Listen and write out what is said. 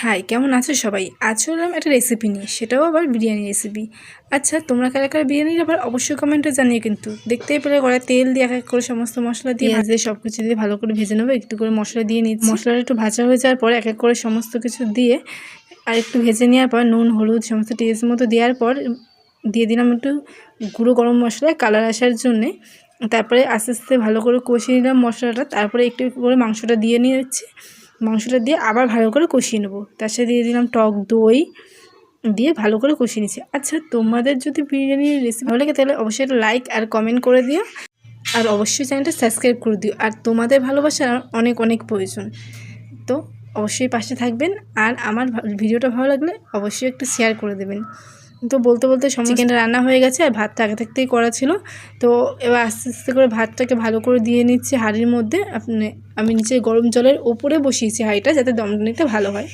High, কেমন আছো সবাই? আজ চললাম একটা রেসিপি নিয়ে, সেটাও আবার বিরিয়ানি রেসিপি। আচ্ছা, তোমরা কারা কারা বিরিয়ানির আবার অবশ্যই কমেন্টে জানিও। কিন্তু দেখতেই পেলে কড়াই তেল দিয়ে এক এক করে সমস্ত মশলা দিয়ে ভাজে সব কিছু দিয়ে ভালো করে ভেজে নেবো। একটু করে মশলা দিয়ে নিচ্ছি। মশলাটা একটু ভাজা হয়ে যাওয়ার পর এক এক করে সমস্ত কিছু দিয়ে আর একটু ভেজে নেওয়ার পর নুন হলুদ সমস্ত টেস্ট মতো দেওয়ার পর দিয়ে দিলাম একটু গুঁড়ো গরম মশলা কালার আসার জন্যে। তারপরে আস্তে আস্তে ভালো করে কষিয়ে নিলাম মশলাটা। তারপরে একটু করে মাংসটা দিয়ে নিচ্ছি। মাংসটা দিয়ে আবার ভালো করে কষিয়ে নেবো। তার সাথে দিয়ে দিলাম টক দই দিয়ে ভালো করে কষিয়ে নিচ্ছি। আচ্ছা, তোমাদের যদি বিরিয়ানির রেসিপি ভালো লাগে তাহলে অবশ্যই একটা লাইক আর কমেন্ট করে দিও, আর অবশ্যই চ্যানেলটা সাবস্ক্রাইব করে দিও। আর তোমাদের ভালোবাসা অনেক অনেক প্রয়োজন, তো অবশ্যই পাশে থাকবেন। আর আমার ভিডিওটা ভালো লাগলে অবশ্যই একটু শেয়ার করে দেবেন। তো বলতে বলতে চিকেনটা রান্না হয়ে গেছে আর ভাতটা আগে থাকতেই করা ছিল। তো এবার আস্তে আস্তে করে ভাতটাকে ভালো করে দিয়ে নিচ্ছি হাঁড়ির মধ্যে। আমি নিচে গরম জলের ওপরে বসিয়েছি হাঁড়িটা, যাতে দম নিতে ভালো হয়।